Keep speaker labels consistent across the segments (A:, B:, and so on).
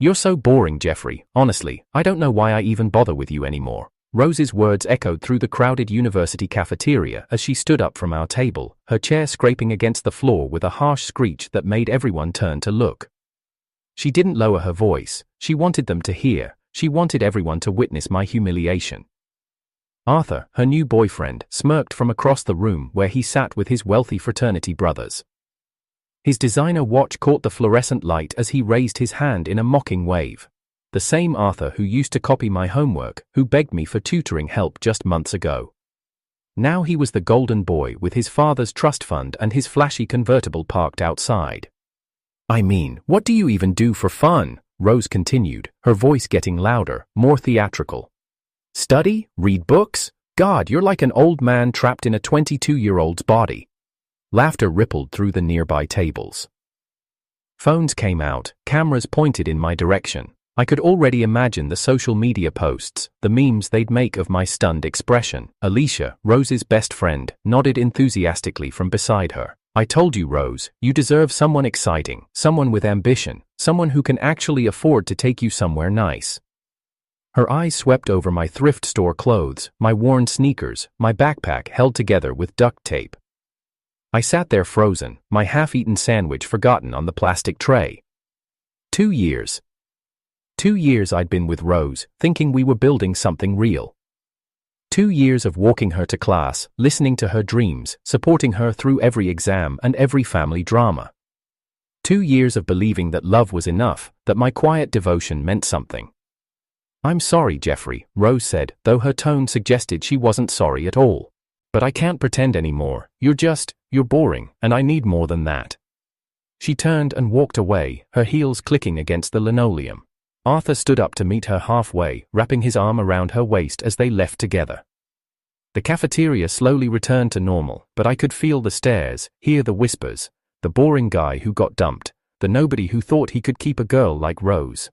A: You're so boring, Jeffrey. Honestly, I don't know why I even bother with you anymore. Rose's words echoed through the crowded university cafeteria as she stood up from our table, her chair scraping against the floor with a harsh screech that made everyone turn to look. She didn't lower her voice. She wanted them to hear. She wanted everyone to witness my humiliation. Arthur, her new boyfriend, smirked from across the room where he sat with his wealthy fraternity brothers. His designer watch caught the fluorescent light as he raised his hand in a mocking wave. The same Arthur who used to copy my homework, who begged me for tutoring help just months ago. Now he was the golden boy with his father's trust fund and his flashy convertible parked outside. I mean, what do you even do for fun? Rose continued, her voice getting louder, more theatrical. Study? Read books? God, you're like an old man trapped in a 22-year-old's body. Laughter rippled through the nearby tables. Phones came out, cameras pointed in my direction. I could already imagine the social media posts, the memes they'd make of my stunned expression. Alicia, Rose's best friend, nodded enthusiastically from beside her. I told you, Rose, you deserve someone exciting, someone with ambition, someone who can actually afford to take you somewhere nice. Her eyes swept over my thrift store clothes, my worn sneakers, my backpack held together with duct tape. I sat there frozen, my half-eaten sandwich forgotten on the plastic tray. 2 years. 2 years I'd been with Rose, thinking we were building something real. 2 years of walking her to class, listening to her dreams, supporting her through every exam and every family drama. 2 years of believing that love was enough, that my quiet devotion meant something. I'm sorry, Jeffrey, Rose said, though her tone suggested she wasn't sorry at all. But I can't pretend anymore. You're boring, and I need more than that. She turned and walked away, her heels clicking against the linoleum. Arthur stood up to meet her halfway, wrapping his arm around her waist as they left together. The cafeteria slowly returned to normal, but I could feel the stares, hear the whispers, the boring guy who got dumped, the nobody who thought he could keep a girl like Rose.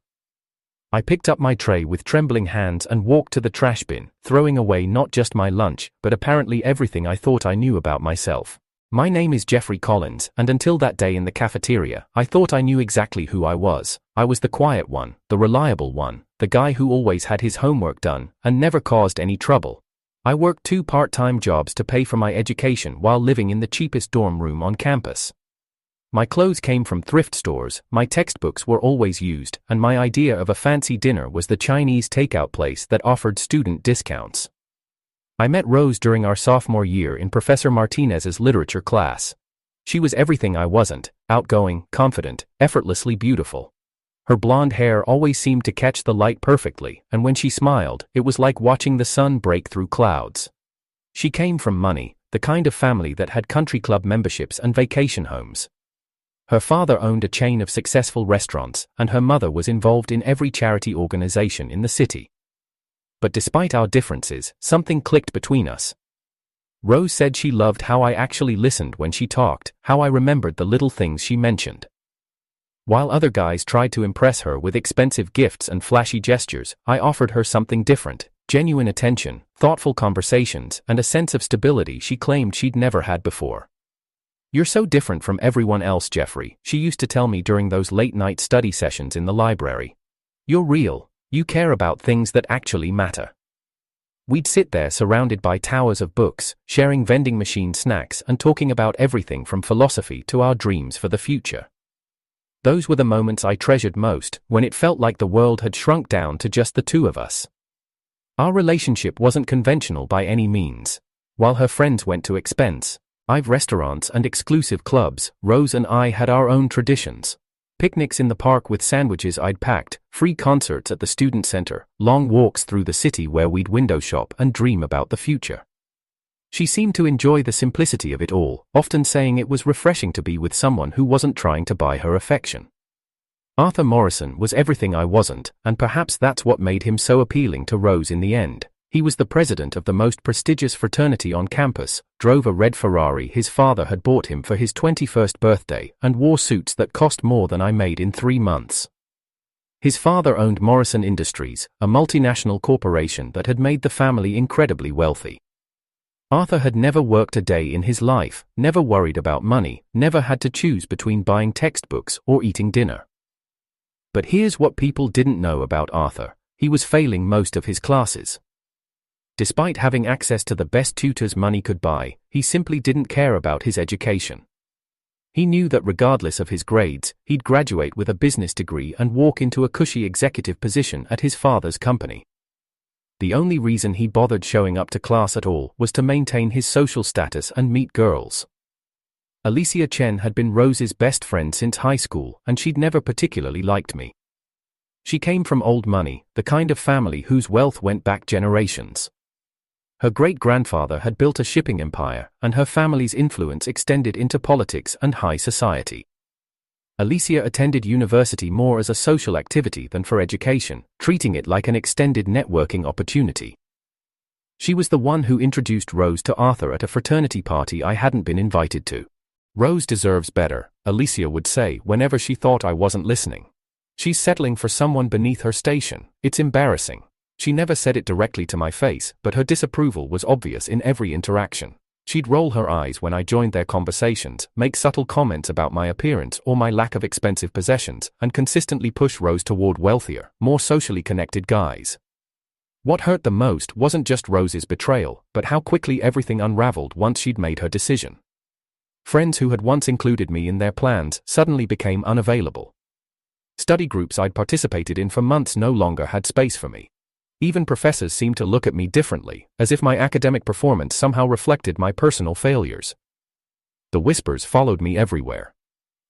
A: I picked up my tray with trembling hands and walked to the trash bin, throwing away not just my lunch, but apparently everything I thought I knew about myself. My name is Jeffrey Collins, and until that day in the cafeteria, I thought I knew exactly who I was. I was the quiet one, the reliable one, the guy who always had his homework done, and never caused any trouble. I worked 2 part-time jobs to pay for my education while living in the cheapest dorm room on campus. My clothes came from thrift stores, my textbooks were always used, and my idea of a fancy dinner was the Chinese takeout place that offered student discounts. I met Rose during our sophomore year in Professor Martinez's literature class. She was everything I wasn't: outgoing, confident, effortlessly beautiful. Her blonde hair always seemed to catch the light perfectly, and when she smiled, it was like watching the sun break through clouds. She came from money, the kind of family that had country club memberships and vacation homes. Her father owned a chain of successful restaurants, and her mother was involved in every charity organization in the city. But despite our differences, something clicked between us. Rose said she loved how I actually listened when she talked, how I remembered the little things she mentioned. While other guys tried to impress her with expensive gifts and flashy gestures, I offered her something different: genuine attention, thoughtful conversations, and a sense of stability she claimed she'd never had before. You're so different from everyone else, Jeffrey, she used to tell me during those late-night study sessions in the library. You're real. You care about things that actually matter. We'd sit there surrounded by towers of books, sharing vending machine snacks and talking about everything from philosophy to our dreams for the future. Those were the moments I treasured most, when it felt like the world had shrunk down to just the two of us. Our relationship wasn't conventional by any means. While her friends went to expensive restaurants and exclusive clubs, Rose and I had our own traditions. Picnics in the park with sandwiches I'd packed, free concerts at the student center, long walks through the city where we'd window shop and dream about the future. She seemed to enjoy the simplicity of it all, often saying it was refreshing to be with someone who wasn't trying to buy her affection. Arthur Morrison was everything I wasn't, and perhaps that's what made him so appealing to Rose in the end. He was the president of the most prestigious fraternity on campus, drove a red Ferrari his father had bought him for his 21st birthday, and wore suits that cost more than I made in 3 months. His father owned Morrison Industries, a multinational corporation that had made the family incredibly wealthy. Arthur had never worked a day in his life, never worried about money, never had to choose between buying textbooks or eating dinner. But here's what people didn't know about Arthur: he was failing most of his classes. Despite having access to the best tutors money could buy, he simply didn't care about his education. He knew that regardless of his grades, he'd graduate with a business degree and walk into a cushy executive position at his father's company. The only reason he bothered showing up to class at all was to maintain his social status and meet girls. Alicia Chen had been Rose's best friend since high school, and she'd never particularly liked me. She came from old money, the kind of family whose wealth went back generations. Her great-grandfather had built a shipping empire, and her family's influence extended into politics and high society. Alicia attended university more as a social activity than for education, treating it like an extended networking opportunity. She was the one who introduced Rose to Arthur at a fraternity party I hadn't been invited to. "Rose deserves better," Alicia would say whenever she thought I wasn't listening. "She's settling for someone beneath her station. It's embarrassing." She never said it directly to my face, but her disapproval was obvious in every interaction. She'd roll her eyes when I joined their conversations, make subtle comments about my appearance or my lack of expensive possessions, and consistently push Rose toward wealthier, more socially connected guys. What hurt the most wasn't just Rose's betrayal, but how quickly everything unraveled once she'd made her decision. Friends who had once included me in their plans suddenly became unavailable. Study groups I'd participated in for months no longer had space for me. Even professors seemed to look at me differently, as if my academic performance somehow reflected my personal failures. The whispers followed me everywhere.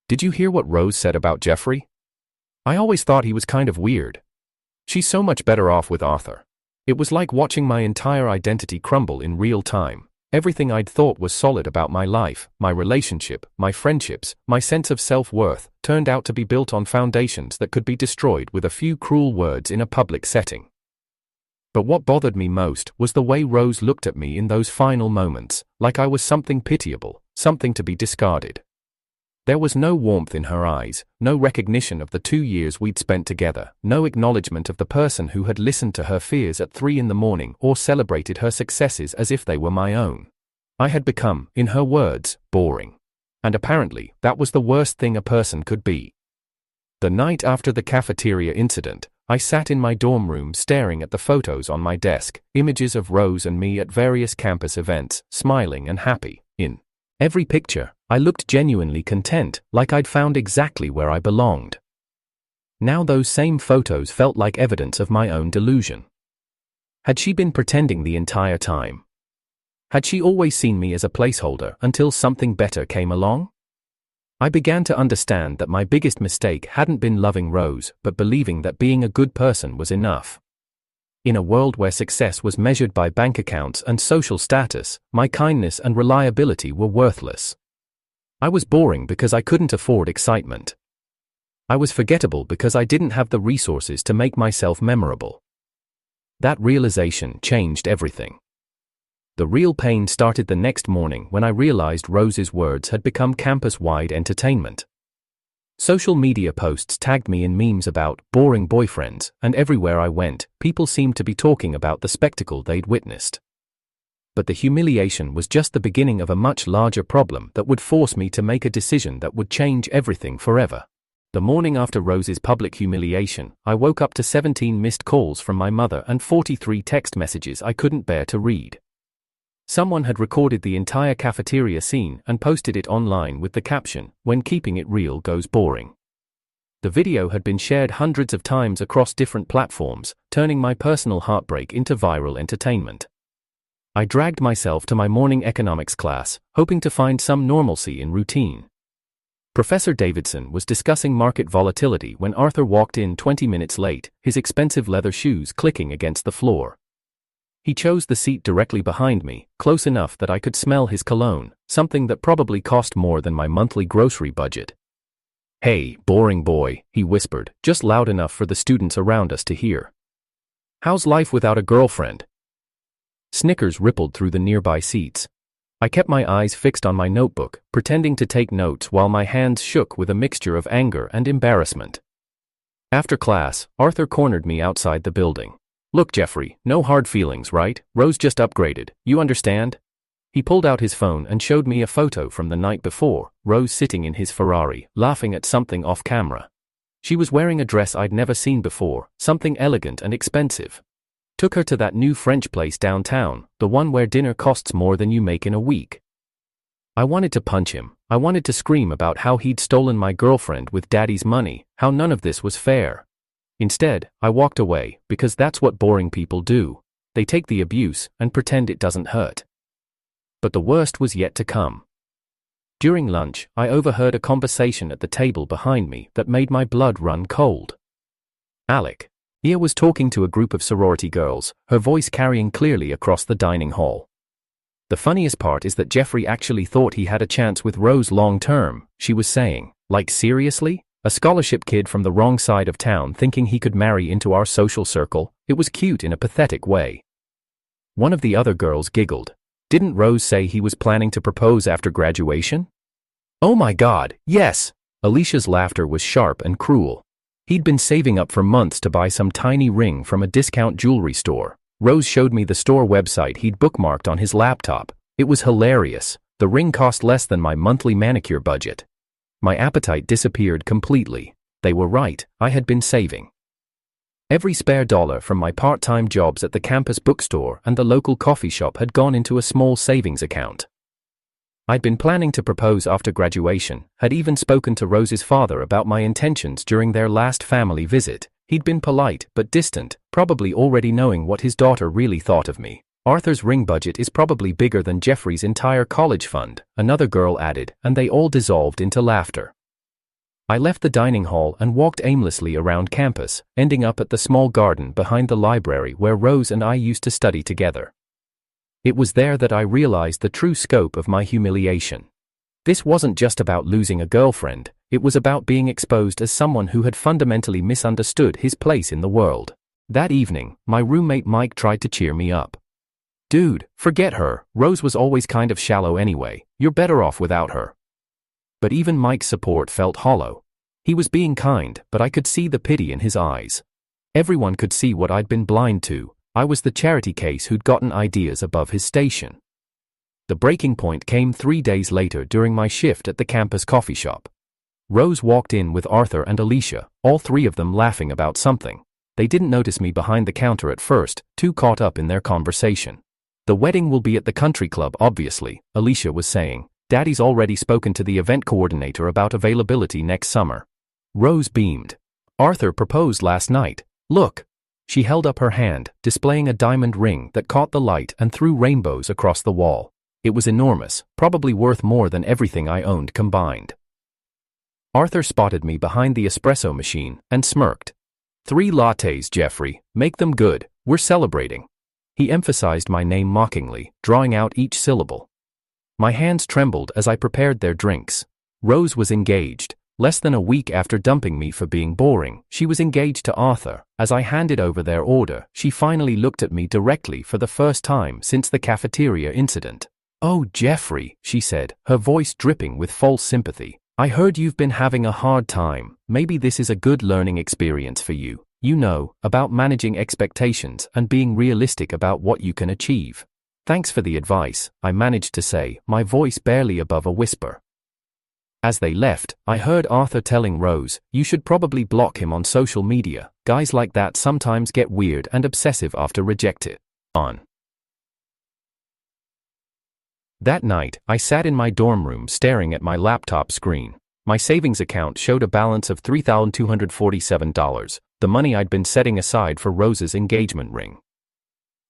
A: "Did you hear what Rose said about Jeffrey? I always thought he was kind of weird. She's so much better off with Arthur." It was like watching my entire identity crumble in real time. Everything I'd thought was solid about my life, my relationship, my friendships, my sense of self-worth, turned out to be built on foundations that could be destroyed with a few cruel words in a public setting. But what bothered me most was the way Rose looked at me in those final moments, like I was something pitiable, something to be discarded. There was no warmth in her eyes, no recognition of the 2 years we'd spent together, no acknowledgement of the person who had listened to her fears at 3 in the morning or celebrated her successes as if they were my own. I had become, in her words, boring. And apparently, that was the worst thing a person could be. The night after the cafeteria incident, I sat in my dorm room staring at the photos on my desk, images of Rose and me at various campus events, smiling and happy. In every picture, I looked genuinely content, like I'd found exactly where I belonged. Now those same photos felt like evidence of my own delusion. Had she been pretending the entire time? Had she always seen me as a placeholder until something better came along? I began to understand that my biggest mistake hadn't been loving Rose, but believing that being a good person was enough. In a world where success was measured by bank accounts and social status, my kindness and reliability were worthless. I was boring because I couldn't afford excitement. I was forgettable because I didn't have the resources to make myself memorable. That realization changed everything. The real pain started the next morning when I realized Rose's words had become campus-wide entertainment. Social media posts tagged me in memes about boring boyfriends, and everywhere I went, people seemed to be talking about the spectacle they'd witnessed. But the humiliation was just the beginning of a much larger problem that would force me to make a decision that would change everything forever. The morning after Rose's public humiliation, I woke up to 17 missed calls from my mother and 43 text messages I couldn't bear to read. Someone had recorded the entire cafeteria scene and posted it online with the caption, "When keeping it real goes boring." The video had been shared hundreds of times across different platforms, turning my personal heartbreak into viral entertainment. I dragged myself to my morning economics class, hoping to find some normalcy in routine. Professor Davidson was discussing market volatility when Arthur walked in 20 minutes late, his expensive leather shoes clicking against the floor. He chose the seat directly behind me, close enough that I could smell his cologne, something that probably cost more than my monthly grocery budget. "Hey, boring boy," he whispered, just loud enough for the students around us to hear. "How's life without a girlfriend?" Snickers rippled through the nearby seats. I kept my eyes fixed on my notebook, pretending to take notes while my hands shook with a mixture of anger and embarrassment. After class, Arthur cornered me outside the building. "Look, Jeffrey, no hard feelings, right? Rose just upgraded, you understand?" He pulled out his phone and showed me a photo from the night before, Rose sitting in his Ferrari, laughing at something off camera. She was wearing a dress I'd never seen before, something elegant and expensive. Took her to that new French place downtown, the one where dinner costs more than you make in a week. I wanted to punch him. I wanted to scream about how he'd stolen my girlfriend with daddy's money, how none of this was fair. Instead, I walked away, because that's what boring people do. They take the abuse and pretend it doesn't hurt. But the worst was yet to come. During lunch, I overheard a conversation at the table behind me that made my blood run cold. Alec. Ia was talking to a group of sorority girls, her voice carrying clearly across the dining hall. The funniest part is that Jeffrey actually thought he had a chance with Rose long term, she was saying. Like seriously? A scholarship kid from the wrong side of town thinking he could marry into our social circle? It was cute in a pathetic way. One of the other girls giggled. Didn't Rose say he was planning to propose after graduation? Oh my God, yes! Alicia's laughter was sharp and cruel. He'd been saving up for months to buy some tiny ring from a discount jewelry store. Rose showed me the store website he'd bookmarked on his laptop. It was hilarious. The ring cost less than my monthly manicure budget. My appetite disappeared completely. They were right, I had been saving. Every spare dollar from my part-time jobs at the campus bookstore and the local coffee shop had gone into a small savings account. I'd been planning to propose after graduation, had even spoken to Rose's father about my intentions during their last family visit. He'd been polite but distant, probably already knowing what his daughter really thought of me. Arthur's ring budget is probably bigger than Jeffrey's entire college fund, another girl added, and they all dissolved into laughter. I left the dining hall and walked aimlessly around campus, ending up at the small garden behind the library where Rose and I used to study together. It was there that I realized the true scope of my humiliation. This wasn't just about losing a girlfriend, it was about being exposed as someone who had fundamentally misunderstood his place in the world. That evening, my roommate Mike tried to cheer me up. Dude, forget her, Rose was always kind of shallow anyway, you're better off without her. But even Mike's support felt hollow. He was being kind, but I could see the pity in his eyes. Everyone could see what I'd been blind to. I was the charity case who'd gotten ideas above his station. The breaking point came 3 days later during my shift at the campus coffee shop. Rose walked in with Arthur and Alicia, all three of them laughing about something. They didn't notice me behind the counter at first, too caught up in their conversation. The wedding will be at the country club, obviously, Alicia was saying. Daddy's already spoken to the event coordinator about availability next summer. Rose beamed. Arthur proposed last night. Look. She held up her hand, displaying a diamond ring that caught the light and threw rainbows across the wall. It was enormous, probably worth more than everything I owned combined. Arthur spotted me behind the espresso machine and smirked. 3 lattes, Jeffrey. Make them good. We're celebrating. He emphasized my name mockingly, drawing out each syllable. My hands trembled as I prepared their drinks. Rose was engaged. Less than a week after dumping me for being boring, she was engaged to Arthur. As I handed over their order, she finally looked at me directly for the first time since the cafeteria incident. Oh, Jeffrey, she said, her voice dripping with false sympathy. I heard you've been having a hard time. Maybe this is a good learning experience for you. You know, about managing expectations and being realistic about what you can achieve. Thanks for the advice, I managed to say, my voice barely above a whisper. As they left, I heard Arthur telling Rose, you should probably block him on social media. Guys like that sometimes get weird and obsessive after rejected. On. That night, I sat in my dorm room staring at my laptop screen. My savings account showed a balance of $3,247, the money I'd been setting aside for Rose's engagement ring.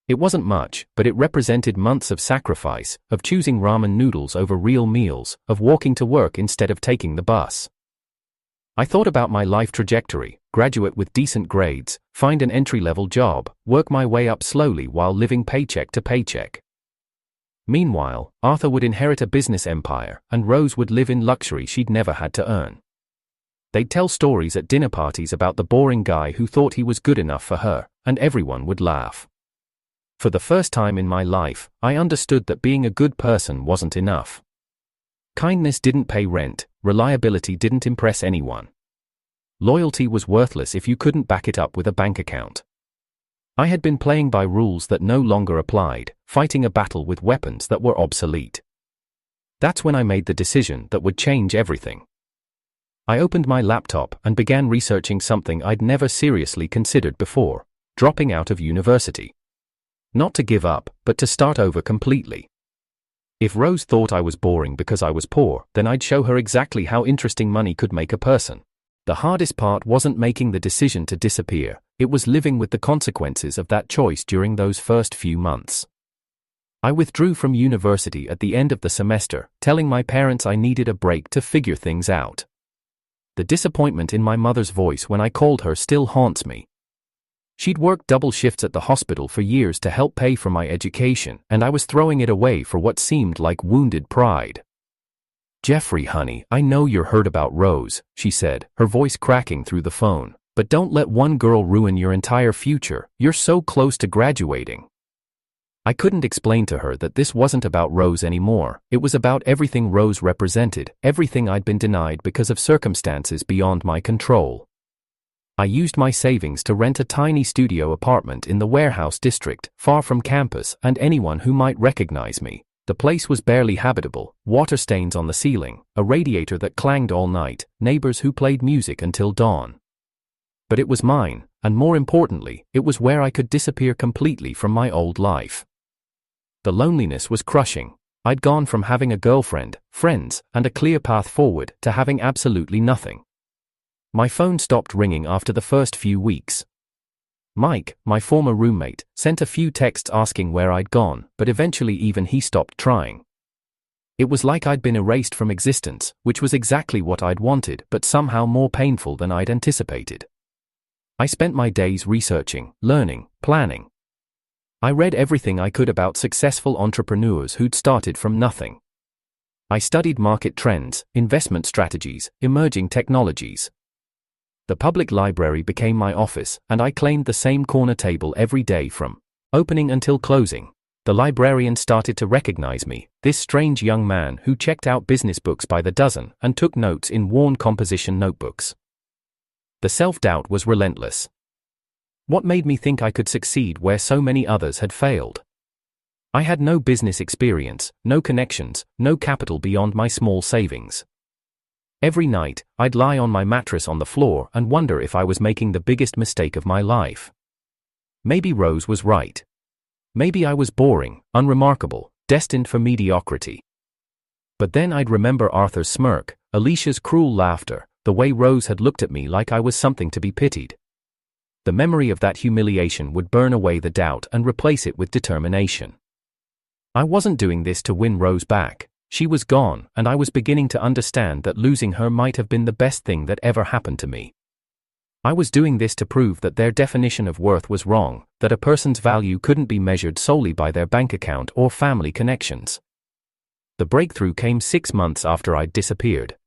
A: It wasn't much, but it represented months of sacrifice, of choosing ramen noodles over real meals, of walking to work instead of taking the bus. I thought about my life trajectory: graduate with decent grades, find an entry-level job, work my way up slowly while living paycheck to paycheck. Meanwhile, Arthur would inherit a business empire, and Rose would live in luxury she'd never had to earn. They'd tell stories at dinner parties about the boring guy who thought he was good enough for her, and everyone would laugh. For the first time in my life, I understood that being a good person wasn't enough. Kindness didn't pay rent, reliability didn't impress anyone. Loyalty was worthless if you couldn't back it up with a bank account. I had been playing by rules that no longer applied, fighting a battle with weapons that were obsolete. That's when I made the decision that would change everything. I opened my laptop and began researching something I'd never seriously considered before: dropping out of university. Not to give up, but to start over completely. If Rose thought I was boring because I was poor, then I'd show her exactly how interesting money could make a person. The hardest part wasn't making the decision to disappear, it was living with the consequences of that choice during those first few months. I withdrew from university at the end of the semester, telling my parents I needed a break to figure things out. The disappointment in my mother's voice when I called her still haunts me. She'd worked double shifts at the hospital for years to help pay for my education, and I was throwing it away for what seemed like wounded pride. "Jeffrey, honey, I know you're hurt about Rose," she said, her voice cracking through the phone. "But don't let one girl ruin your entire future. You're so close to graduating." I couldn't explain to her that this wasn't about Rose anymore. It was about everything Rose represented, everything I'd been denied because of circumstances beyond my control. I used my savings to rent a tiny studio apartment in the warehouse district, far from campus and anyone who might recognize me. The place was barely habitable: water stains on the ceiling, a radiator that clanged all night, neighbors who played music until dawn. But it was mine, and more importantly, it was where I could disappear completely from my old life. The loneliness was crushing. I'd gone from having a girlfriend, friends, and a clear path forward to having absolutely nothing. My phone stopped ringing after the first few weeks. Mike, my former roommate, sent a few texts asking where I'd gone, but eventually even he stopped trying. It was like I'd been erased from existence, which was exactly what I'd wanted, but somehow more painful than I'd anticipated. I spent my days researching, learning, planning. I read everything I could about successful entrepreneurs who'd started from nothing. I studied market trends, investment strategies, emerging technologies. The public library became my office, and I claimed the same corner table every day from opening until closing. The librarian started to recognize me, this strange young man who checked out business books by the dozen and took notes in worn composition notebooks. The self-doubt was relentless. What made me think I could succeed where so many others had failed? I had no business experience, no connections, no capital beyond my small savings. Every night, I'd lie on my mattress on the floor and wonder if I was making the biggest mistake of my life. Maybe Rose was right. Maybe I was boring, unremarkable, destined for mediocrity. But then I'd remember Arthur's smirk, Alicia's cruel laughter, the way Rose had looked at me like I was something to be pitied. The memory of that humiliation would burn away the doubt and replace it with determination. I wasn't doing this to win Rose back. She was gone, and I was beginning to understand that losing her might have been the best thing that ever happened to me. I was doing this to prove that their definition of worth was wrong, that a person's value couldn't be measured solely by their bank account or family connections. The breakthrough came 6 months after I'd disappeared.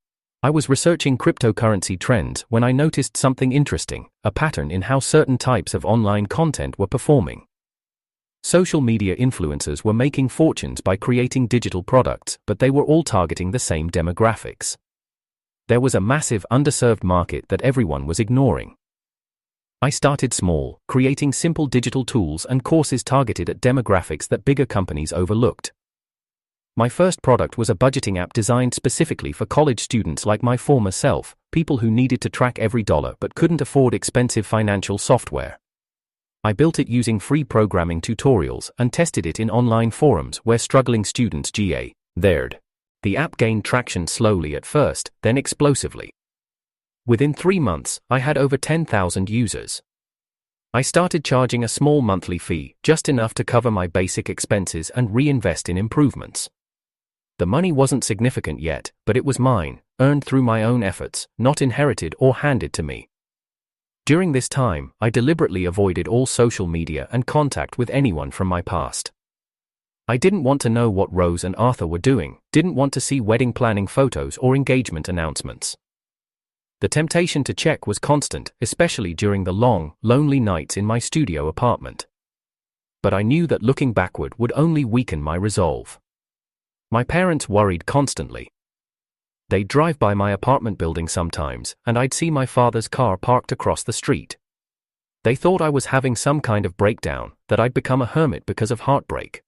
A: I was researching cryptocurrency trends when I noticed something interesting, a pattern in how certain types of online content were performing. Social media influencers were making fortunes by creating digital products, but they were all targeting the same demographics. There was a massive underserved market that everyone was ignoring. I started small, creating simple digital tools and courses targeted at demographics that bigger companies overlooked. My first product was a budgeting app designed specifically for college students like my former self, people who needed to track every dollar but couldn't afford expensive financial software. I built it using free programming tutorials and tested it in online forums where struggling students gathered. The app gained traction slowly at first, then explosively. Within 3 months, I had over 10,000 users. I started charging a small monthly fee, just enough to cover my basic expenses and reinvest in improvements. The money wasn't significant yet, but it was mine, earned through my own efforts, not inherited or handed to me. During this time, I deliberately avoided all social media and contact with anyone from my past. I didn't want to know what Rose and Arthur were doing, didn't want to see wedding planning photos or engagement announcements. The temptation to check was constant, especially during the long, lonely nights in my studio apartment. But I knew that looking backward would only weaken my resolve. My parents worried constantly. They'd drive by my apartment building sometimes, and I'd see my father's car parked across the street. They thought I was having some kind of breakdown, that I'd become a hermit because of heartbreak.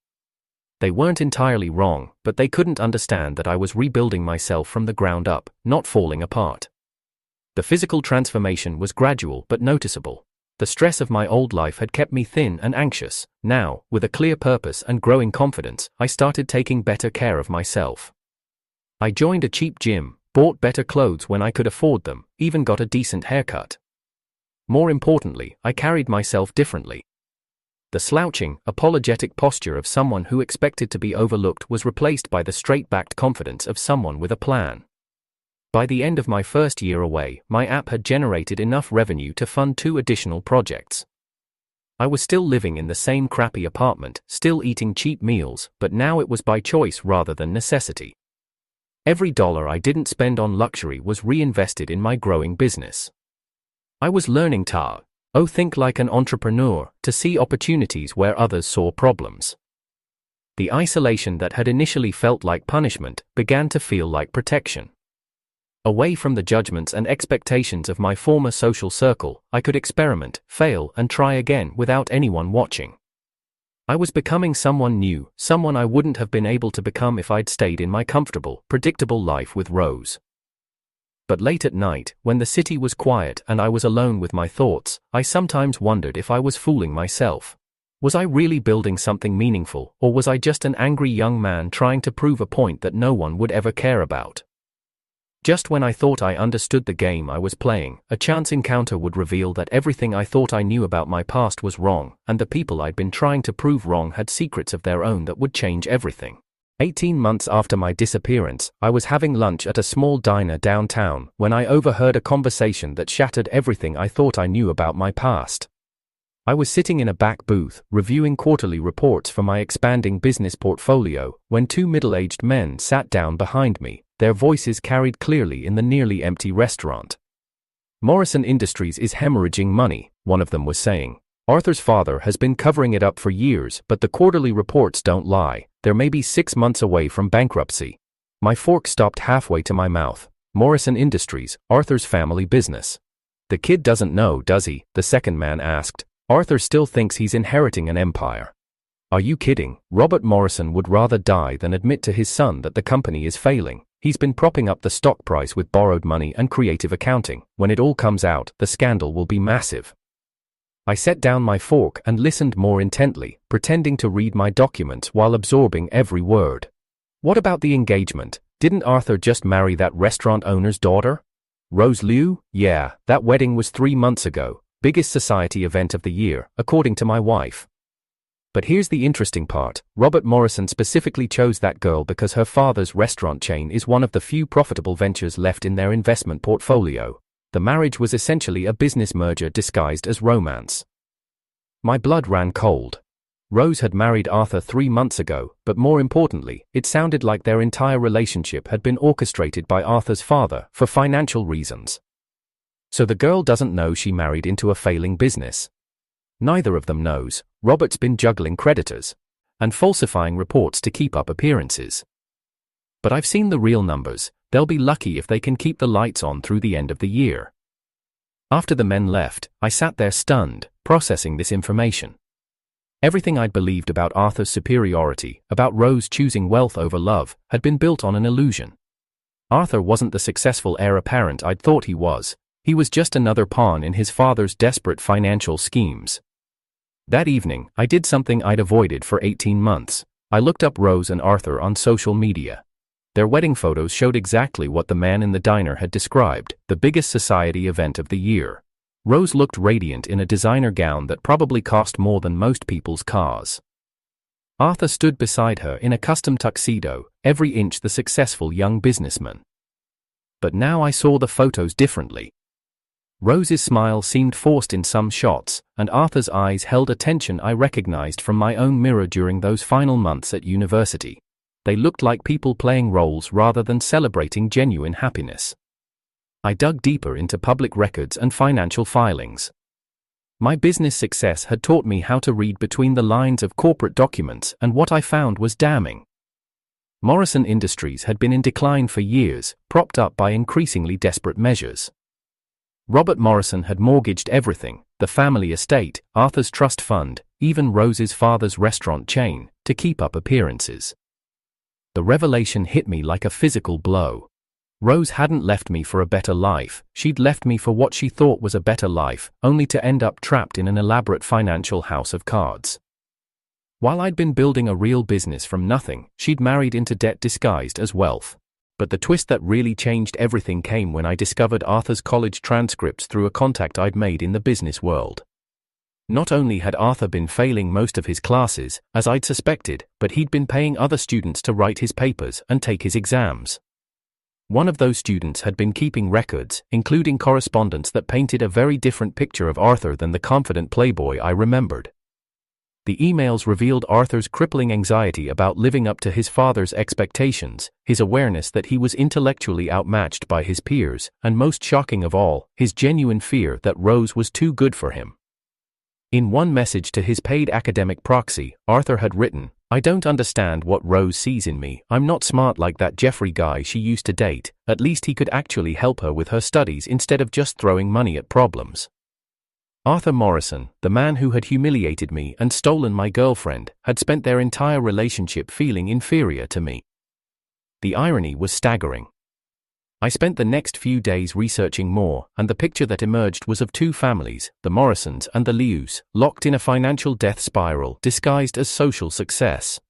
A: They weren't entirely wrong, but they couldn't understand that I was rebuilding myself from the ground up, not falling apart. The physical transformation was gradual but noticeable. The stress of my old life had kept me thin and anxious. Now, with a clear purpose and growing confidence, I started taking better care of myself. I joined a cheap gym, bought better clothes when I could afford them, even got a decent haircut. More importantly, I carried myself differently. The slouching, apologetic posture of someone who expected to be overlooked was replaced by the straight-backed confidence of someone with a plan. By the end of my first year away, my app had generated enough revenue to fund 2 additional projects. I was still living in the same crappy apartment, still eating cheap meals, but now it was by choice rather than necessity. Every dollar I didn't spend on luxury was reinvested in my growing business. I was learning to think like an entrepreneur, to see opportunities where others saw problems. The isolation that had initially felt like punishment began to feel like protection. Away from the judgments and expectations of my former social circle, I could experiment, fail, and try again without anyone watching. I was becoming someone new, someone I wouldn't have been able to become if I'd stayed in my comfortable, predictable life with Rose. But late at night, when the city was quiet and I was alone with my thoughts, I sometimes wondered if I was fooling myself. Was I really building something meaningful, or was I just an angry young man trying to prove a point that no one would ever care about? Just when I thought I understood the game I was playing, a chance encounter would reveal that everything I thought I knew about my past was wrong, and the people I'd been trying to prove wrong had secrets of their own that would change everything. 18 months after my disappearance, I was having lunch at a small diner downtown when I overheard a conversation that shattered everything I thought I knew about my past. I was sitting in a back booth, reviewing quarterly reports for my expanding business portfolio, when 2 middle-aged men sat down behind me, their voices carried clearly in the nearly empty restaurant. "Morrison Industries is hemorrhaging money," one of them was saying. "Arthur's father has been covering it up for years, but the quarterly reports don't lie. They're maybe 6 months away from bankruptcy." My fork stopped halfway to my mouth. Morrison Industries, Arthur's family business. "The kid doesn't know, does he?" the second man asked. "Arthur still thinks he's inheriting an empire." "Are you kidding? Robert Morrison would rather die than admit to his son that the company is failing. He's been propping up the stock price with borrowed money and creative accounting. When it all comes out, the scandal will be massive." I set down my fork and listened more intently, pretending to read my documents while absorbing every word. "What about the engagement? Didn't Arthur just marry that restaurant owner's daughter? Rose Liu? Yeah, that wedding was 3 months ago. Biggest society event of the year, according to my wife. But here's the interesting part. Robert Morrison specifically chose that girl because her father's restaurant chain is one of the few profitable ventures left in their investment portfolio. The marriage was essentially a business merger disguised as romance. My blood ran cold. Rose had married Arthur 3 months ago, but more importantly, it sounded like their entire relationship had been orchestrated by Arthur's father for financial reasons. So the girl doesn't know she married into a failing business. Neither of them knows. Robert's been juggling creditors and falsifying reports to keep up appearances. But I've seen the real numbers. They'll be lucky if they can keep the lights on through the end of the year. After the men left, I sat there stunned, processing this information. Everything I'd believed about Arthur's superiority, about Rose choosing wealth over love, had been built on an illusion. Arthur wasn't the successful heir apparent I'd thought he was. He was just another pawn in his father's desperate financial schemes. That evening, I did something I'd avoided for 18 months. I looked up Rose and Arthur on social media. Their wedding photos showed exactly what the man in the diner had described, the biggest society event of the year. Rose looked radiant in a designer gown that probably cost more than most people's cars. Arthur stood beside her in a custom tuxedo, every inch the successful young businessman. But now I saw the photos differently. Rose's smile seemed forced in some shots, and Arthur's eyes held a tension I recognized from my own mirror during those final months at university. They looked like people playing roles rather than celebrating genuine happiness. I dug deeper into public records and financial filings. My business success had taught me how to read between the lines of corporate documents, and what I found was damning. Morrison Industries had been in decline for years, propped up by increasingly desperate measures. Robert Morrison had mortgaged everything, the family estate, Arthur's trust fund, even Rose's father's restaurant chain, to keep up appearances. The revelation hit me like a physical blow. Rose hadn't left me for a better life, she'd left me for what she thought was a better life, only to end up trapped in an elaborate financial house of cards. While I'd been building a real business from nothing, she'd married into debt disguised as wealth. But the twist that really changed everything came when I discovered Arthur's college transcripts through a contact I'd made in the business world. Not only had Arthur been failing most of his classes, as I'd suspected, but he'd been paying other students to write his papers and take his exams. One of those students had been keeping records, including correspondence that painted a very different picture of Arthur than the confident playboy I remembered. The emails revealed Arthur's crippling anxiety about living up to his father's expectations, his awareness that he was intellectually outmatched by his peers, and most shocking of all, his genuine fear that Rose was too good for him. In one message to his paid academic proxy, Arthur had written, "I don't understand what Rose sees in me. I'm not smart like that Jeffrey guy she used to date. At least he could actually help her with her studies instead of just throwing money at problems." Arthur Morrison, the man who had humiliated me and stolen my girlfriend, had spent their entire relationship feeling inferior to me. The irony was staggering. I spent the next few days researching more, and the picture that emerged was of two families, the Morrisons and the Lius, locked in a financial death spiral disguised as social success.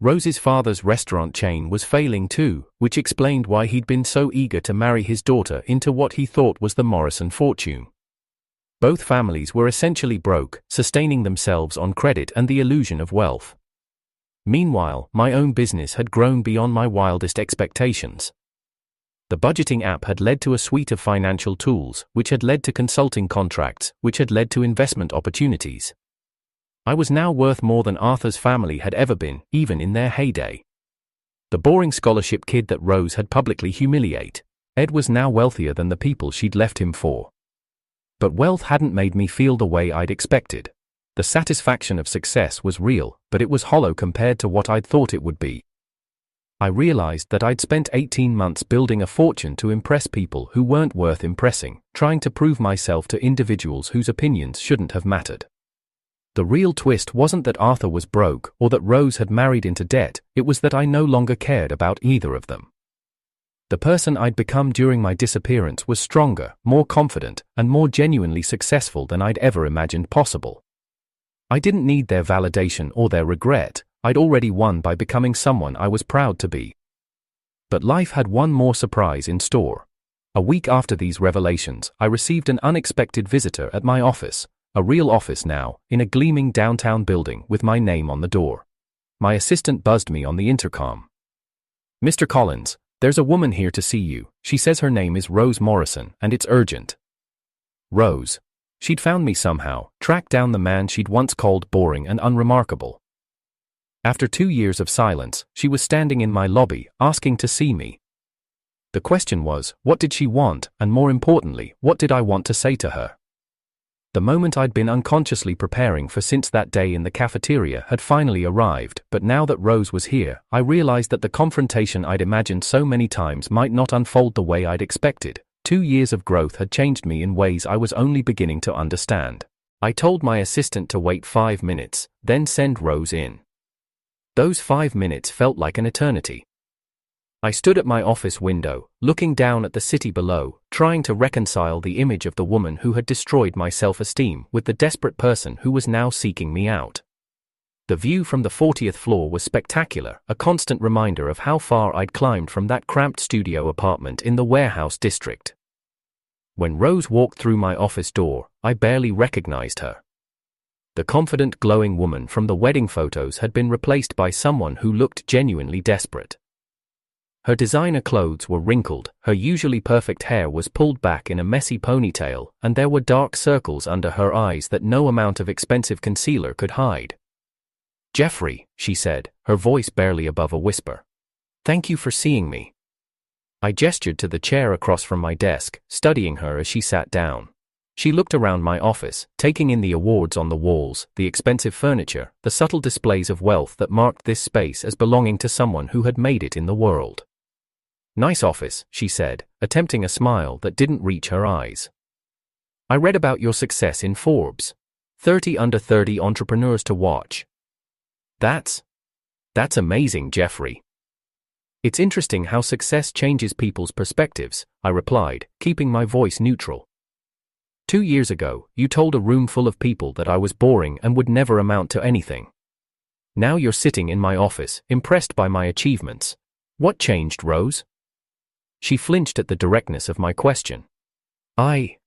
A: Rose's father's restaurant chain was failing too, which explained why he'd been so eager to marry his daughter into what he thought was the Morrison fortune. Both families were essentially broke, sustaining themselves on credit and the illusion of wealth. Meanwhile, my own business had grown beyond my wildest expectations. The budgeting app had led to a suite of financial tools, which had led to consulting contracts, which had led to investment opportunities. I was now worth more than Arthur's family had ever been, even in their heyday. The boring scholarship kid that Rose had publicly humiliated, Ed, was now wealthier than the people she'd left him for. But wealth hadn't made me feel the way I'd expected. The satisfaction of success was real, but it was hollow compared to what I'd thought it would be. I realized that I'd spent 18 months building a fortune to impress people who weren't worth impressing, trying to prove myself to individuals whose opinions shouldn't have mattered. The real twist wasn't that Arthur was broke or that Rose had married into debt, it was that I no longer cared about either of them. The person I'd become during my disappearance was stronger, more confident, and more genuinely successful than I'd ever imagined possible. I didn't need their validation or their regret. I'd already won by becoming someone I was proud to be. But life had one more surprise in store. A week after these revelations, I received an unexpected visitor at my office, a real office now, in a gleaming downtown building with my name on the door. My assistant buzzed me on the intercom. "Mr. Collins, there's a woman here to see you. She says her name is Rose Morrison and it's urgent." Rose. She'd found me somehow, tracked down the man she'd once called boring and unremarkable. After 2 years of silence, she was standing in my lobby, asking to see me. The question was, what did she want, and more importantly, what did I want to say to her? The moment I'd been unconsciously preparing for since that day in the cafeteria had finally arrived, but now that Rose was here, I realized that the confrontation I'd imagined so many times might not unfold the way I'd expected. 2 years of growth had changed me in ways I was only beginning to understand. I told my assistant to wait 5 minutes, then send Rose in. Those 5 minutes felt like an eternity. I stood at my office window, looking down at the city below, trying to reconcile the image of the woman who had destroyed my self-esteem with the desperate person who was now seeking me out. The view from the 40th floor was spectacular, a constant reminder of how far I'd climbed from that cramped studio apartment in the warehouse district. When Rose walked through my office door, I barely recognized her. The confident, glowing woman from the wedding photos had been replaced by someone who looked genuinely desperate. Her designer clothes were wrinkled, her usually perfect hair was pulled back in a messy ponytail, and there were dark circles under her eyes that no amount of expensive concealer could hide. "Jeffrey," she said, her voice barely above a whisper. "Thank you for seeing me." I gestured to the chair across from my desk, studying her as she sat down. She looked around my office, taking in the awards on the walls, the expensive furniture, the subtle displays of wealth that marked this space as belonging to someone who had made it in the world. "Nice office," she said, attempting a smile that didn't reach her eyes. "I read about your success in Forbes. 30 under 30 entrepreneurs to watch. That's amazing, Jeffrey." It's interesting how success changes people's perspectives, I replied, keeping my voice neutral. 2 years ago, you told a room full of people that I was boring and would never amount to anything. Now you're sitting in my office, impressed by my achievements. What changed, Rose? She flinched at the directness of my question. I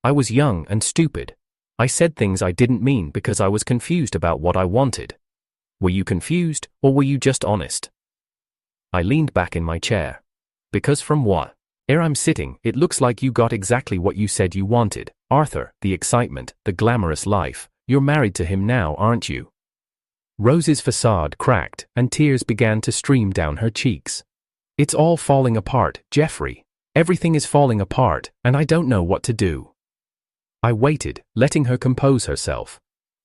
A: was young and stupid. I said things I didn't mean because I was confused about what I wanted. Were you confused, or were you just honest? I leaned back in my chair. Because from what? Here I'm sitting, it looks like you got exactly what you said you wanted. Arthur, the excitement, the glamorous life. You're married to him now, aren't you? Rose's facade cracked, and tears began to stream down her cheeks. It's all falling apart, Jeffrey. Everything is falling apart, and I don't know what to do. I waited, letting her compose herself.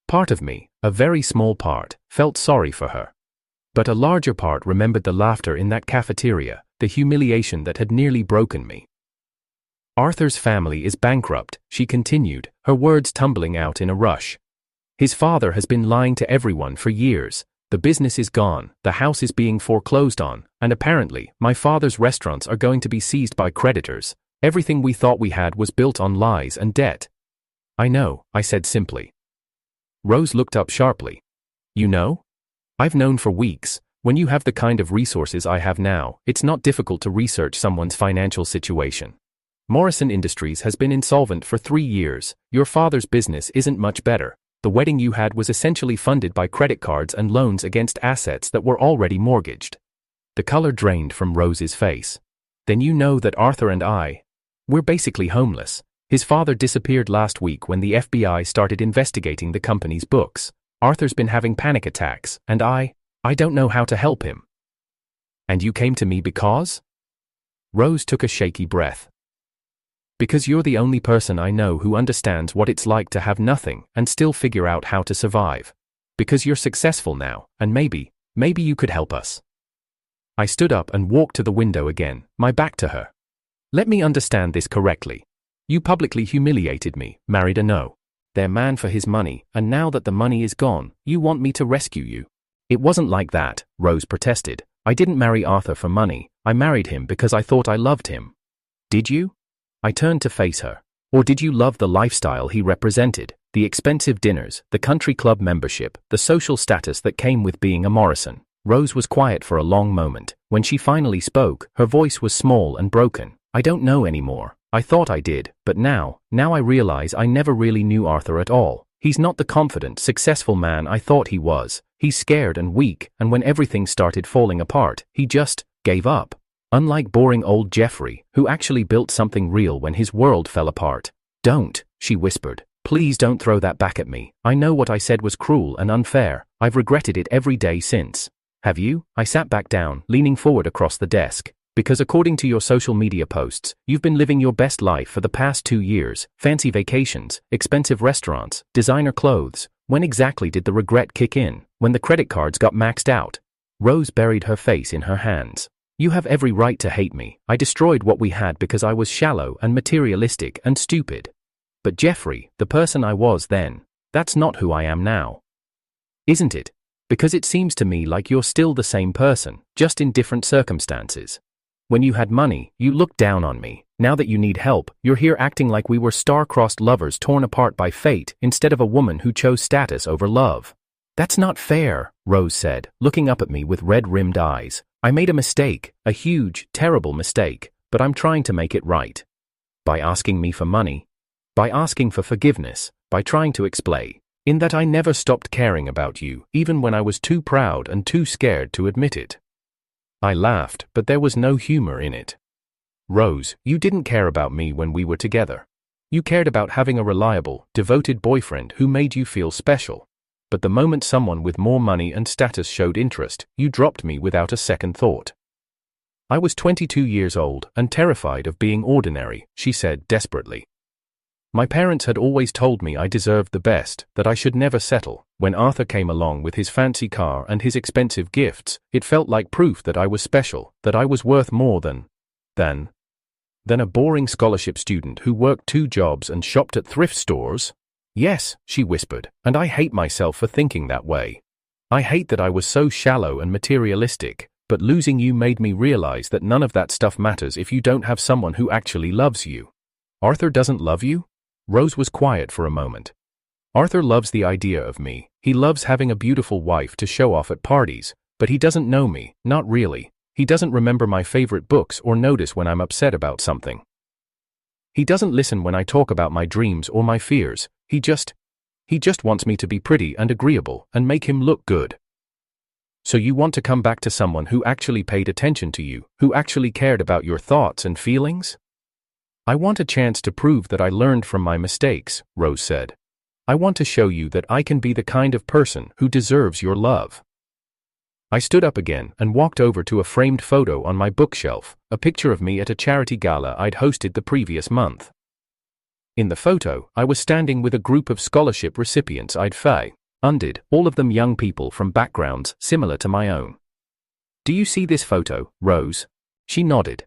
A: Part of me, a very small part, felt sorry for her. But a larger part remembered the laughter in that cafeteria, the humiliation that had nearly broken me. Arthur's family is bankrupt, she continued, her words tumbling out in a rush. His father has been lying to everyone for years. The business is gone, the house is being foreclosed on, and apparently, my father's restaurants are going to be seized by creditors. Everything we thought we had was built on lies and debt. I know, I said simply. Rose looked up sharply. You know? I've known for weeks. When you have the kind of resources I have now, it's not difficult to research someone's financial situation. Morrison Industries has been insolvent for 3 years. Your father's business isn't much better. The wedding you had was essentially funded by credit cards and loans against assets that were already mortgaged. The color drained from Rose's face. Then you know that Arthur and we're basically homeless. His father disappeared last week when the FBI started investigating the company's books. Arthur's been having panic attacks, and I don't know how to help him. And you came to me because? Rose took a shaky breath. Because you're the only person I know who understands what it's like to have nothing and still figure out how to survive. Because you're successful now, and maybe you could help us. I stood up and walked to the window again, my back to her. Let me understand this correctly. You publicly humiliated me, married their man for his money, and now that the money is gone, you want me to rescue you. It wasn't like that, Rose protested. I didn't marry Arthur for money, I married him because I thought I loved him. Did you? I turned to face her. Or did you love the lifestyle he represented, the expensive dinners, the country club membership, the social status that came with being a Morrison? Rose was quiet for a long moment. When she finally spoke, her voice was small and broken. I don't know anymore. I thought I did, but now I realize I never really knew Arthur at all. He's not the confident, successful man I thought he was. He's scared and weak, and when everything started falling apart, he just gave up. Unlike boring old Jeffrey, who actually built something real when his world fell apart. Don't, she whispered. Please don't throw that back at me. I know what I said was cruel and unfair. I've regretted it every day since. Have you? I sat back down, leaning forward across the desk. Because according to your social media posts, you've been living your best life for the past 2 years, fancy vacations, expensive restaurants, designer clothes. When exactly did the regret kick in? When the credit cards got maxed out? Rose buried her face in her hands. You have every right to hate me. I destroyed what we had because I was shallow and materialistic and stupid. But Jeffrey, the person I was then, that's not who I am now. Isn't it? Because it seems to me like you're still the same person, just in different circumstances. When you had money, you looked down on me. Now that you need help, you're here acting like we were star-crossed lovers torn apart by fate instead of a woman who chose status over love. That's not fair, Rose said, looking up at me with red-rimmed eyes. I made a mistake, a huge, terrible mistake, but I'm trying to make it right. By asking me for money. By asking for forgiveness. By trying to explain. In that I never stopped caring about you, even when I was too proud and too scared to admit it. I laughed, but there was no humor in it. Rose, you didn't care about me when we were together. You cared about having a reliable, devoted boyfriend who made you feel special. But the moment someone with more money and status showed interest, you dropped me without a second thought. I was 22 years old and terrified of being ordinary, she said desperately. My parents had always told me I deserved the best, that I should never settle. When Arthur came along with his fancy car and his expensive gifts, it felt like proof that I was special, that I was worth more than a boring scholarship student who worked 2 jobs and shopped at thrift stores. Yes, she whispered, and I hate myself for thinking that way. I hate that I was so shallow and materialistic. But losing you made me realize that none of that stuff matters if you don't have someone who actually loves you. Arthur doesn't love you? Rose was quiet for a moment. Arthur loves the idea of me. He loves having a beautiful wife to show off at parties, but he doesn't know me, not really. He doesn't remember my favorite books or notice when I'm upset about something. He doesn't listen when I talk about my dreams or my fears. He just wants me to be pretty and agreeable and make him look good. So you want to come back to someone who actually paid attention to you, who actually cared about your thoughts and feelings? I want a chance to prove that I learned from my mistakes, Rose said. I want to show you that I can be the kind of person who deserves your love. I stood up again and walked over to a framed photo on my bookshelf, a picture of me at a charity gala I'd hosted the previous month. In the photo, I was standing with a group of scholarship recipients I'd funded, all of them young people from backgrounds similar to my own. Do you see this photo, Rose? She nodded.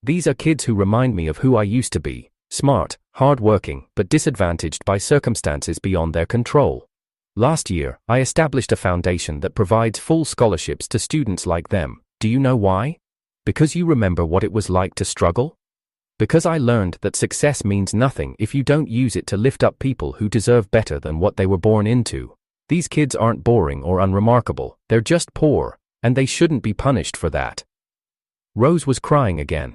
A: These are kids who remind me of who I used to be, smart, hard-working, but disadvantaged by circumstances beyond their control. Last year, I established a foundation that provides full scholarships to students like them. Do you know why? Because you remember what it was like to struggle? Because I learned that success means nothing if you don't use it to lift up people who deserve better than what they were born into. These kids aren't boring or unremarkable, they're just poor, and they shouldn't be punished for that. Rose was crying again.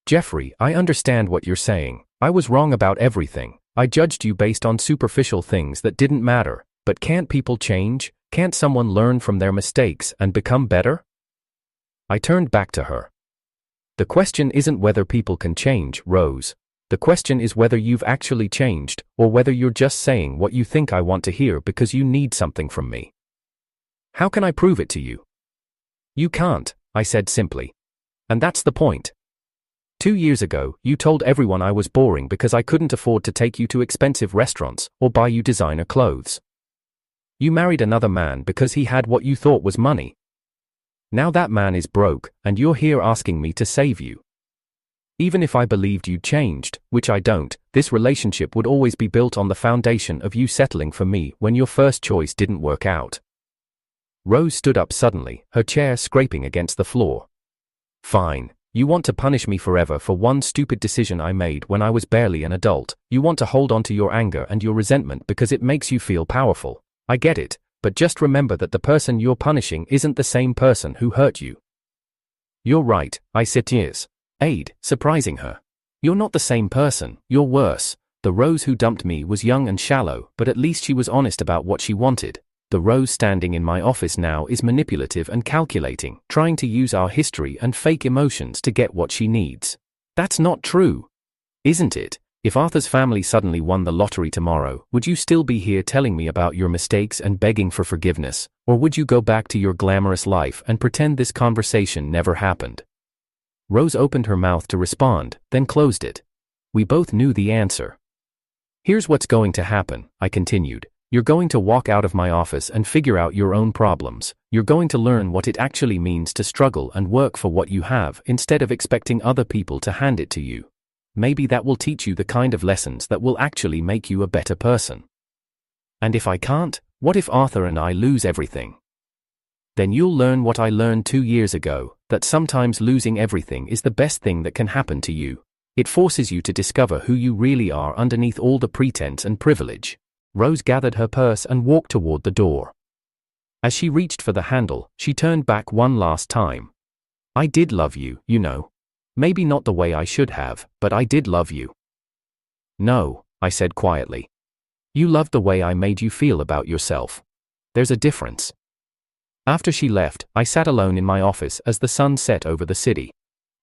A: Jeffrey, I understand what you're saying. I was wrong about everything. I judged you based on superficial things that didn't matter. But can't people change? Can't someone learn from their mistakes and become better? I turned back to her. The question isn't whether people can change, Rose. The question is whether you've actually changed, or whether you're just saying what you think I want to hear because you need something from me. How can I prove it to you? You can't, I said simply. And that's the point. 2 years ago, you told everyone I was boring because I couldn't afford to take you to expensive restaurants or buy you designer clothes. You married another man because he had what you thought was money. Now that man is broke, and you're here asking me to save you. Even if I believed you'd changed, which I don't, this relationship would always be built on the foundation of you settling for me when your first choice didn't work out. Rose stood up suddenly, her chair scraping against the floor. Fine. You want to punish me forever for one stupid decision I made when I was barely an adult. You want to hold on to your anger and your resentment because it makes you feel powerful. I get it, but just remember that the person you're punishing isn't the same person who hurt you. You're right, I said, tears. Surprising her. You're not the same person, you're worse. The Rose who dumped me was young and shallow, but at least she was honest about what she wanted. The Rose standing in my office now is manipulative and calculating, trying to use our history and fake emotions to get what she needs. That's not true. Isn't it? If Arthur's family suddenly won the lottery tomorrow, would you still be here telling me about your mistakes and begging for forgiveness, or would you go back to your glamorous life and pretend this conversation never happened? Rose opened her mouth to respond, then closed it. We both knew the answer. Here's what's going to happen, I continued. You're going to walk out of my office and figure out your own problems. You're going to learn what it actually means to struggle and work for what you have instead of expecting other people to hand it to you. Maybe that will teach you the kind of lessons that will actually make you a better person. And if I can't, what if Arthur and I lose everything? Then you'll learn what I learned 2 years ago, that sometimes losing everything is the best thing that can happen to you. It forces you to discover who you really are underneath all the pretense and privilege. Rose gathered her purse and walked toward the door. As she reached for the handle, she turned back one last time. I did love you, you know. Maybe not the way I should have, but I did love you. No, I said quietly. You loved the way I made you feel about yourself. There's a difference. After she left, I sat alone in my office as the sun set over the city.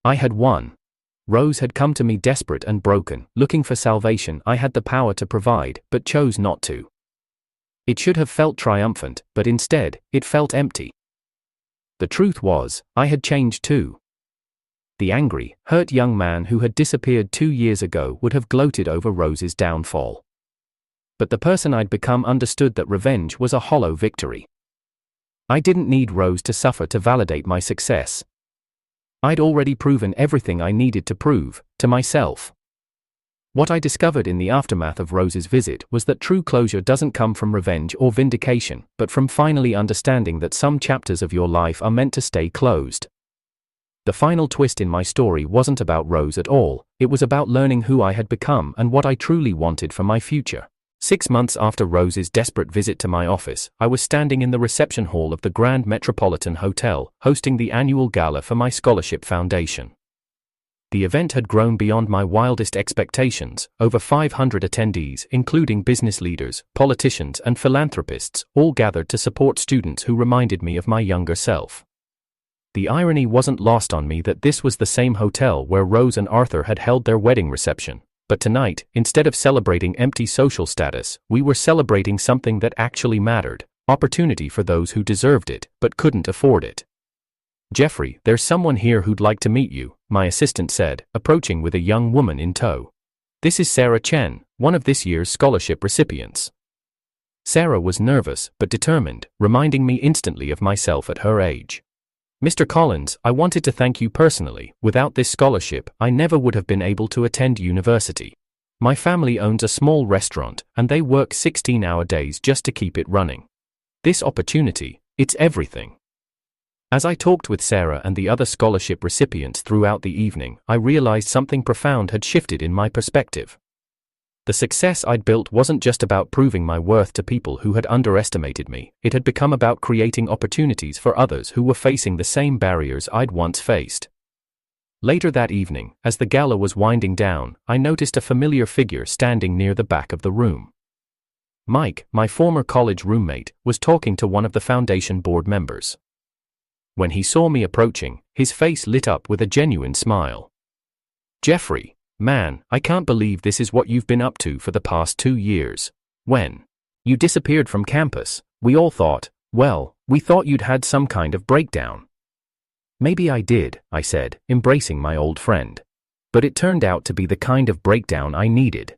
A: I had won. Rose had come to me desperate and broken, looking for salvation I had the power to provide, but chose not to. It should have felt triumphant, but instead, it felt empty. The truth was, I had changed too. The angry, hurt young man who had disappeared 2 years ago would have gloated over Rose's downfall. But the person I'd become understood that revenge was a hollow victory. I didn't need Rose to suffer to validate my success. I'd already proven everything I needed to prove, to myself. What I discovered in the aftermath of Rose's visit was that true closure doesn't come from revenge or vindication, but from finally understanding that some chapters of your life are meant to stay closed. The final twist in my story wasn't about Rose at all, it was about learning who I had become and what I truly wanted for my future. 6 months after Rose's desperate visit to my office, I was standing in the reception hall of the Grand Metropolitan Hotel, hosting the annual gala for my scholarship foundation. The event had grown beyond my wildest expectations. Over 500 attendees, including business leaders, politicians, and philanthropists, all gathered to support students who reminded me of my younger self. The irony wasn't lost on me that this was the same hotel where Rose and Arthur had held their wedding reception. But tonight, instead of celebrating empty social status, we were celebrating something that actually mattered: opportunity for those who deserved it, but couldn't afford it. "Jeffrey, there's someone here who'd like to meet you," my assistant said, approaching with a young woman in tow. "This is Sarah Chen, one of this year's scholarship recipients." Sarah was nervous, but determined, reminding me instantly of myself at her age. "Mr. Collins, I wanted to thank you personally. Without this scholarship, I never would have been able to attend university. My family owns a small restaurant, and they work 16-hour days just to keep it running. This opportunity, it's everything." As I talked with Sarah and the other scholarship recipients throughout the evening, I realized something profound had shifted in my perspective. The success I'd built wasn't just about proving my worth to people who had underestimated me, it had become about creating opportunities for others who were facing the same barriers I'd once faced. Later that evening, as the gala was winding down, I noticed a familiar figure standing near the back of the room. Mike, my former college roommate, was talking to one of the foundation board members. When he saw me approaching, his face lit up with a genuine smile. "Jeffrey, man, I can't believe this is what you've been up to for the past 2 years. When you disappeared from campus, we all thought, well, we thought you'd had some kind of breakdown." "Maybe I did," I said, embracing my old friend. "But it turned out to be the kind of breakdown I needed."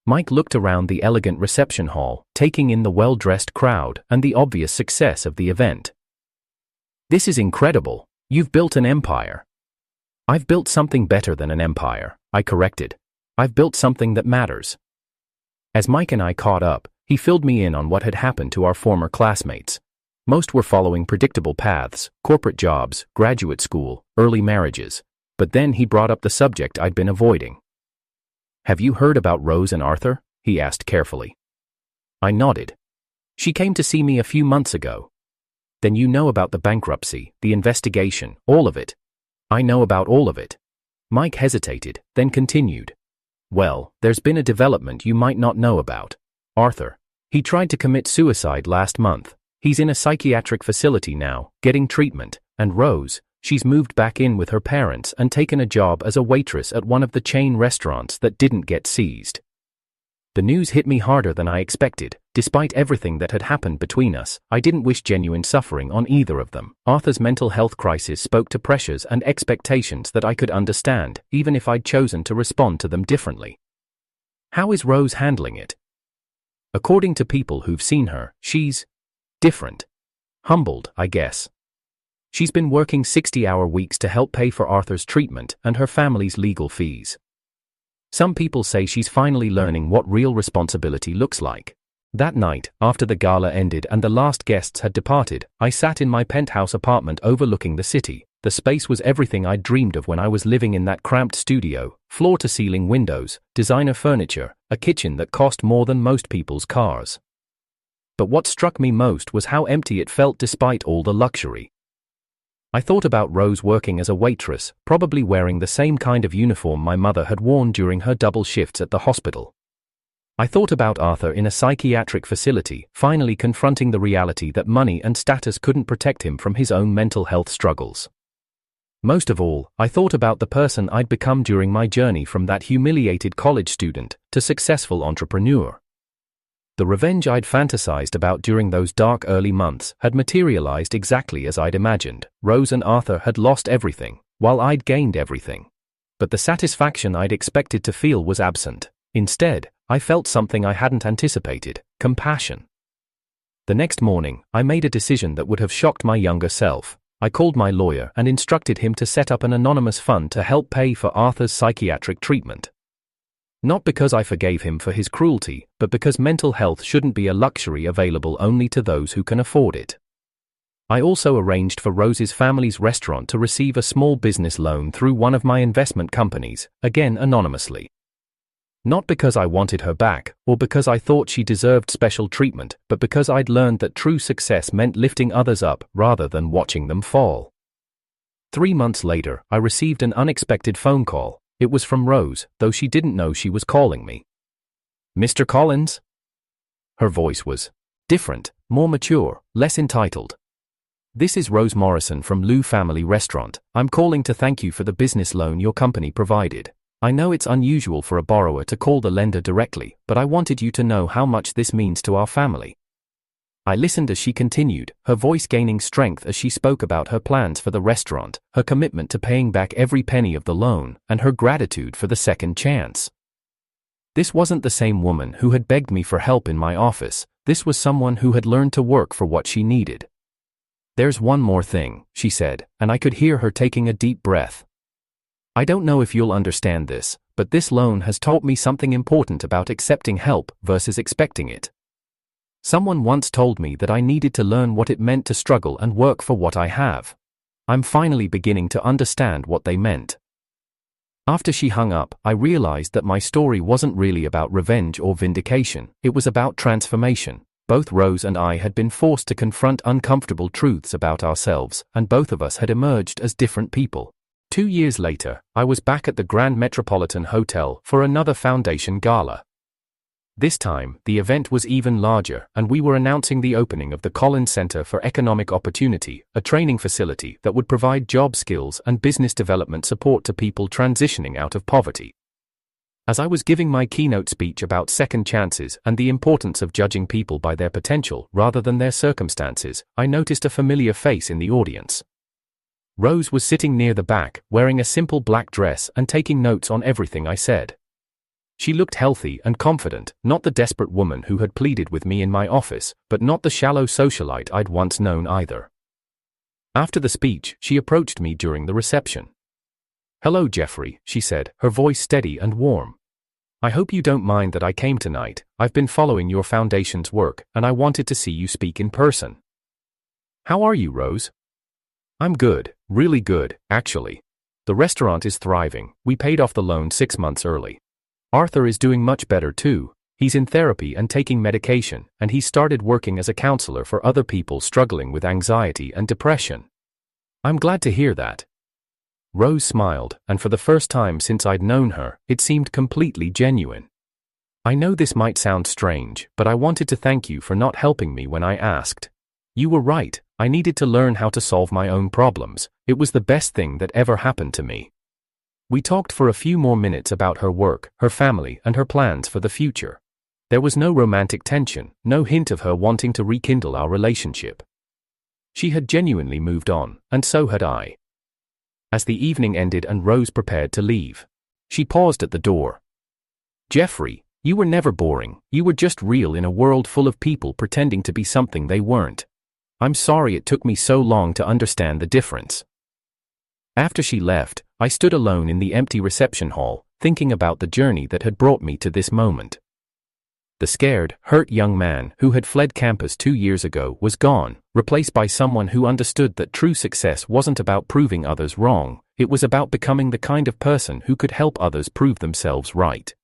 A: Mike looked around the elegant reception hall, taking in the well-dressed crowd and the obvious success of the event. "This is incredible. You've built an empire." "I've built something better than an empire," I corrected. "I've built something that matters." As Mike and I caught up, he filled me in on what had happened to our former classmates. Most were following predictable paths: corporate jobs, graduate school, early marriages. But then he brought up the subject I'd been avoiding. "Have you heard about Rose and Arthur?" he asked carefully. I nodded. "She came to see me a few months ago." "Then you know about the bankruptcy, the investigation, all of it?" "I know about all of it." Mike hesitated, then continued. "Well, there's been a development you might not know about. Arthur. He tried to commit suicide last month. He's in a psychiatric facility now, getting treatment. And Rose, she's moved back in with her parents and taken a job as a waitress at one of the chain restaurants that didn't get seized." The news hit me harder than I expected. Despite everything that had happened between us, I didn't wish genuine suffering on either of them. Arthur's mental health crisis spoke to pressures and expectations that I could understand, even if I'd chosen to respond to them differently. "How is Rose handling it?" "According to people who've seen her, she's different. Humbled, I guess. She's been working 60-hour weeks to help pay for Arthur's treatment and her family's legal fees. Some people say she's finally learning what real responsibility looks like." That night, after the gala ended and the last guests had departed, I sat in my penthouse apartment overlooking the city. The space was everything I'd dreamed of when I was living in that cramped studio: floor-to-ceiling windows, designer furniture, a kitchen that cost more than most people's cars. But what struck me most was how empty it felt despite all the luxury. I thought about Rose working as a waitress, probably wearing the same kind of uniform my mother had worn during her double shifts at the hospital. I thought about Arthur in a psychiatric facility, finally confronting the reality that money and status couldn't protect him from his own mental health struggles. Most of all, I thought about the person I'd become during my journey from that humiliated college student to successful entrepreneur. The revenge I'd fantasized about during those dark early months had materialized exactly as I'd imagined. Rose and Arthur had lost everything, while I'd gained everything. But the satisfaction I'd expected to feel was absent. Instead, I felt something I hadn't anticipated: compassion. The next morning, I made a decision that would have shocked my younger self. I called my lawyer and instructed him to set up an anonymous fund to help pay for Arthur's psychiatric treatment. Not because I forgave him for his cruelty, but because mental health shouldn't be a luxury available only to those who can afford it. I also arranged for Rose's family's restaurant to receive a small business loan through one of my investment companies, again anonymously. Not because I wanted her back, or because I thought she deserved special treatment, but because I'd learned that true success meant lifting others up rather than watching them fall. 3 months later, I received an unexpected phone call. It was from Rose, though she didn't know she was calling me. "Mr. Collins?" Her voice was different, more mature, less entitled. "This is Rose Morrison from Lou Family Restaurant. I'm calling to thank you for the business loan your company provided. I know it's unusual for a borrower to call the lender directly, but I wanted you to know how much this means to our family." I listened as she continued, her voice gaining strength as she spoke about her plans for the restaurant, her commitment to paying back every penny of the loan, and her gratitude for the second chance. This wasn't the same woman who had begged me for help in my office. This was someone who had learned to work for what she needed. "There's one more thing," she said, and I could hear her taking a deep breath. "I don't know if you'll understand this, but this loan has taught me something important about accepting help versus expecting it. Someone once told me that I needed to learn what it meant to struggle and work for what I have. I'm finally beginning to understand what they meant." After she hung up, I realized that my story wasn't really about revenge or vindication, it was about transformation. Both Rose and I had been forced to confront uncomfortable truths about ourselves, and both of us had emerged as different people. 2 years later, I was back at the Grand Metropolitan Hotel for another foundation gala. This time, the event was even larger, and we were announcing the opening of the Collins Center for Economic Opportunity, a training facility that would provide job skills and business development support to people transitioning out of poverty. As I was giving my keynote speech about second chances and the importance of judging people by their potential rather than their circumstances, I noticed a familiar face in the audience. Rose was sitting near the back, wearing a simple black dress and taking notes on everything I said. She looked healthy and confident, not the desperate woman who had pleaded with me in my office, but not the shallow socialite I'd once known either. After the speech, she approached me during the reception. "Hello, Jeffrey," she said, her voice steady and warm. "I hope you don't mind that I came tonight. I've been following your foundation's work, and I wanted to see you speak in person." "How are you, Rose?" "I'm good, really good, actually. The restaurant is thriving. We paid off the loan 6 months early. Arthur is doing much better too. He's in therapy and taking medication, and he started working as a counselor for other people struggling with anxiety and depression." "I'm glad to hear that." Rose smiled, and for the first time since I'd known her, it seemed completely genuine. "I know this might sound strange, but I wanted to thank you for not helping me when I asked. You were right, I needed to learn how to solve my own problems. It was the best thing that ever happened to me." We talked for a few more minutes about her work, her family, and her plans for the future. There was no romantic tension, no hint of her wanting to rekindle our relationship. She had genuinely moved on, and so had I. As the evening ended and Rose prepared to leave, she paused at the door. "Jeffrey, you were never boring. You were just real in a world full of people pretending to be something they weren't. I'm sorry it took me so long to understand the difference." After she left, I stood alone in the empty reception hall, thinking about the journey that had brought me to this moment. The scared, hurt young man who had fled campus 2 years ago was gone, replaced by someone who understood that true success wasn't about proving others wrong, it was about becoming the kind of person who could help others prove themselves right.